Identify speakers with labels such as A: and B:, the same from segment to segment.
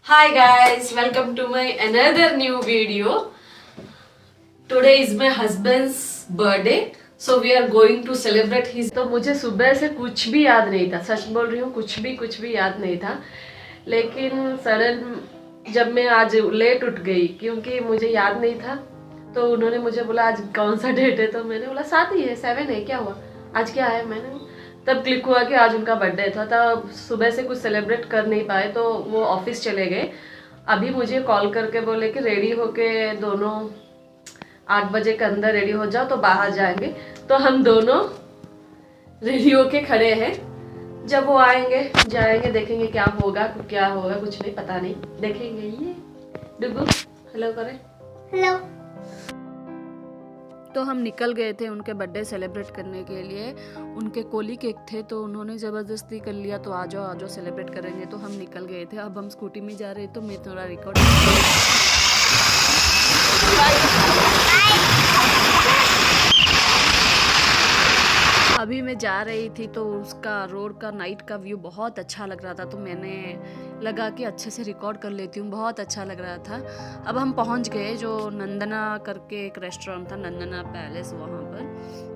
A: Hi guys, welcome to my another new video. Today is my husband's birthday, so we are going to celebrate his. तो मुझे सुबह से कुछ भी याद नहीं था, सच बोल रही हूँ, कुछ भी याद नहीं था। लेकिन सडन जब मैं आज लेट उठ गई क्योंकि मुझे याद नहीं था, तो उन्होंने मुझे बोला आज कौन सा डेट है, तो मैंने बोला 7 ही है, 7 है, क्या हुआ, आज क्या है। मैंने तब क्लिक हुआ कि आज उनका बर्थडे था। तब सुबह से कुछ सेलिब्रेट कर नहीं पाए तो वो ऑफिस चले गए। अभी मुझे कॉल करके बोले कि रेडी होके दोनों 8 बजे के अंदर रेडी हो जाओ तो बाहर जाएंगे। तो हम दोनों रेडी होके खड़े हैं। जब वो आएंगे जाएंगे, देखेंगे क्या होगा कुछ नहीं पता नहीं, देखेंगे। ये डुगू हेलो करें।
B: हेलो।
A: तो हम निकल गए थे उनके बर्थडे सेलिब्रेट करने के लिए। उनके कोली केक थे तो उन्होंने ज़बरदस्ती कर लिया, तो आ जाओ सेलिब्रेट करेंगे। तो हम निकल गए थे। अब हम स्कूटी में जा रहे, तो मैं थोड़ा रिकॉर्ड। अभी मैं जा रही थी तो उसका रोड का नाइट का व्यू बहुत अच्छा लग रहा था, तो मैंने लगा कि अच्छे से रिकॉर्ड कर लेती हूँ, बहुत अच्छा लग रहा था। अब हम पहुँच गए, जो नंदना करके एक रेस्टोरेंट था, नंदना पैलेस,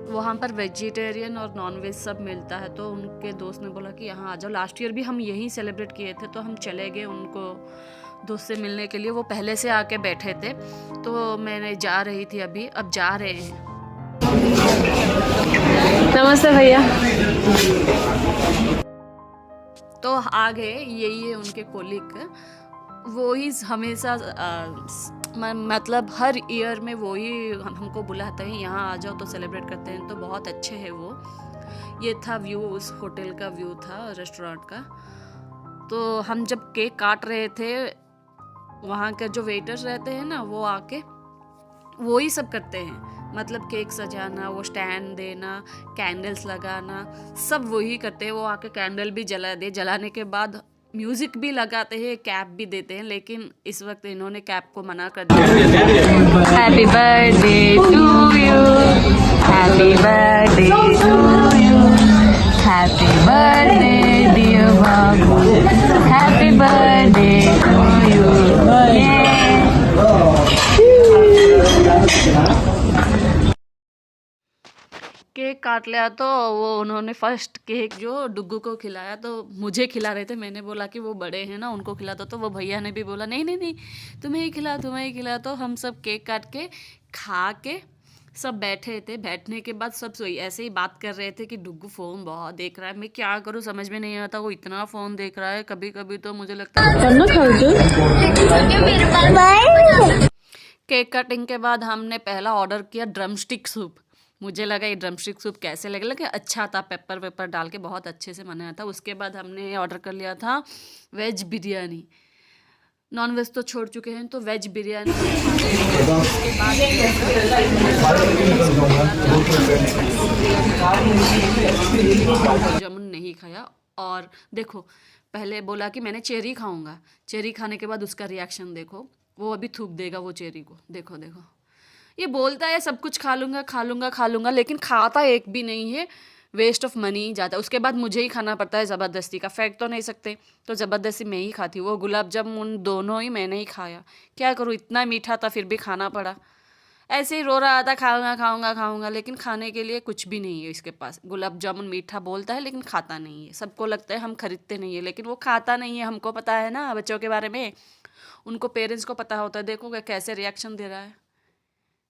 A: वहाँ पर वेजिटेरियन और नॉनवेज सब मिलता है। तो उनके दोस्त ने बोला कि यहाँ आ जाओ। लास्ट ईयर भी हम यहीं सेलिब्रेट किए थे, तो हम चले गए उनको दोस्त से मिलने के लिए। वो पहले से आके बैठे थे, तो मैंने जा रही थी अभी, अब जा रहे हैं। नमस्ते भैया। तो आ गए, यही है उनके कोलिग। वो ही हमेशा मतलब हर ईयर में वो ही हमको बुलाते हैं, यहाँ आ जाओ तो सेलिब्रेट करते हैं। तो बहुत अच्छे हैं वो। ये था व्यू, उस होटल का व्यू था, रेस्टोरेंट का। तो हम जब केक काट रहे थे, वहाँ के जो वेटर्स रहते हैं ना, वो आके वो ही सब करते हैं। मतलब केक सजाना, वो स्टैंड देना, कैंडल्स लगाना, सब वही करते हैं। वो आके कैंडल भी जलाने के बाद म्यूजिक भी लगाते हैं, कैप भी देते हैं। लेकिन इस वक्त इन्होंने कैप को मना कर दिया। Happy birthday to you, happy birthday to you, happy birthday dear बाबू, happy birthday to you. Cake काट लिया तो वो उन्होंने फर्स्ट केक जो डुग्गू को खिलाया, तो मुझे खिला रहे थे। मैंने बोला कि वो बड़े हैं ना, उनको खिला दो। तो वो भैया ने भी बोला नहीं नहीं नहीं, तुम्हें ही खिला। तो हम सब केक काट के खा के सब बैठे थे। बैठने के बाद सब सोई ऐसे ही बात कर रहे थे कि डुग्गू फ़ोन बहुत देख रहा है। मैं क्या करूँ समझ में नहीं आता, वो इतना फ़ोन देख रहा है। कभी कभी तो मुझे लगता है। केक कटिंग के बाद हमने पहला ऑर्डर किया ड्रमस्टिक सूप। मुझे लगा ये ड्रमस्टिक सूप कैसे लगे अच्छा था, पेपर वेपर डाल के बहुत अच्छे से बनाया था। उसके बाद हमने ऑर्डर कर लिया था वेज बिरयानी। नॉन वेज तो छोड़ चुके हैं, तो वेज बिरयानी। जामुन नहीं खाया। और देखो, पहले बोला कि मैंने चेरी खाऊंगा, चेरी खाने के बाद उसका रिएक्शन देखो, वो अभी थूक देगा वो चेरी को। देखो ये बोलता है सब कुछ खा लूँगा, लेकिन खाता एक भी नहीं है। वेस्ट ऑफ मनी जाता है। उसके बाद मुझे ही खाना पड़ता है ज़बरदस्ती का, फेंक तो नहीं सकते, तो ज़बरदस्ती मैं ही खाती हूँ। वो गुलाब जामुन दोनों ही मैंने ही खाया। क्या करूँ, इतना मीठा था फिर भी खाना पड़ा। ऐसे ही रो रहा था खाऊंगा, लेकिन खाने के लिए कुछ भी नहीं है इसके पास। गुलाब जामुन मीठा बोलता है लेकिन खाता नहीं है। सबको लगता है हम खरीदते नहीं है, लेकिन वो खाता नहीं है। हमको पता है ना बच्चों के बारे में, उनको पेरेंट्स को पता होता है। देखो कैसे रिएक्शन दे रहा है,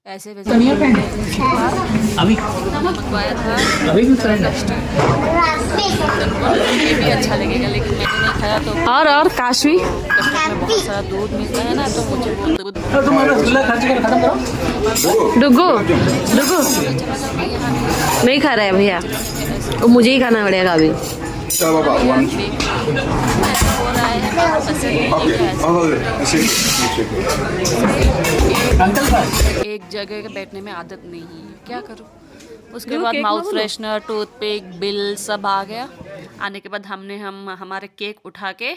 A: ऐसे वैसे। अभी मंगवाया था ये भी अच्छा लगेगा, लेकिन मैंने नहीं खाया। तो और काशवी में बहुत सारा दूध मिलता है ना, तो मुझे डुगू नहीं खा रहा है भैया, वो मुझे ही खाना पड़ेगा अभी। एक जगह बैठने में आदत नहीं है, क्या करूँ। उसके बाद माउथ फ्रेशनर, टूथपिक, बिल सब आ गया। आने के बाद हमारे केक उठा के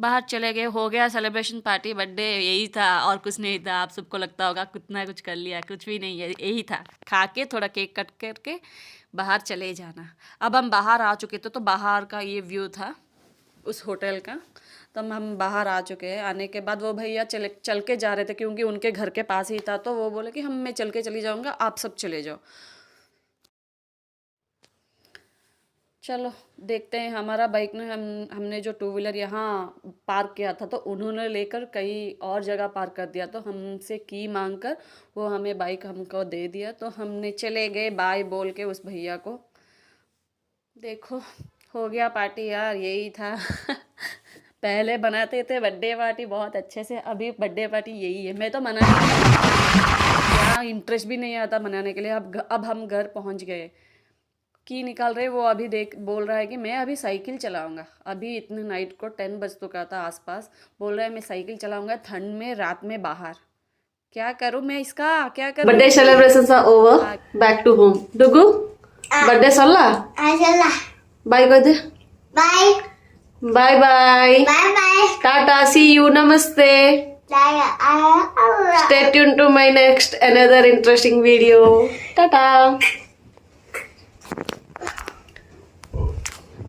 A: बाहर चले गए। हो गया सेलिब्रेशन पार्टी, बर्थडे यही था और कुछ नहीं था। आप सबको लगता होगा कितना कुछ कर लिया, कुछ भी नहीं है, यही था। खा के थोड़ा केक कट करके बाहर चले जाना। अब हम बाहर आ चुके थे, तो बाहर का ये व्यू था उस होटल का। तब हम बाहर आ चुके हैं। आने के बाद वो भैया चल के जा रहे थे क्योंकि उनके घर के पास ही था, तो वो बोले कि मैं चल के चली जाऊँगा, आप सब चले जाओ। चलो देखते हैं। हमारा बाइक ने हमने जो टू व्हीलर यहाँ पार्क किया था तो उन्होंने लेकर कहीं और जगह पार्क कर दिया, तो हमसे की मांग कर वो हमें बाइक हमको दे दिया, तो हमने चले गए बाय बोल के उस भैया को। देखो हो गया पार्टी यार, यही था। पहले बनाते थे बर्थडे पार्टी बहुत अच्छे से, अभी बर्थडे पार्टी यही है। मैं तो मना यहाँ इंटरेस्ट भी नहीं आता मनाने के लिए। अब हम घर पहुँच गए। की निकाल रहे वो अभी बोल रहा है कि मैं अभी साइकिल चलाऊंगा। अभी इतने नाइट को 10 बज चुका था आसपास, बोल रहा है मैं साइकिल चलाऊंगा ठंड में रात में बाहर। क्या करूं मैं इसका, क्या करूं।
B: Birthday celebrations are over, back to home. डुगू बर्थडे सल्ला बाय कर दे।
C: Bye
B: bye bye
C: bye bye
B: tata, see you, नमस्ते। Stay tuned to my next another interesting video. Tata.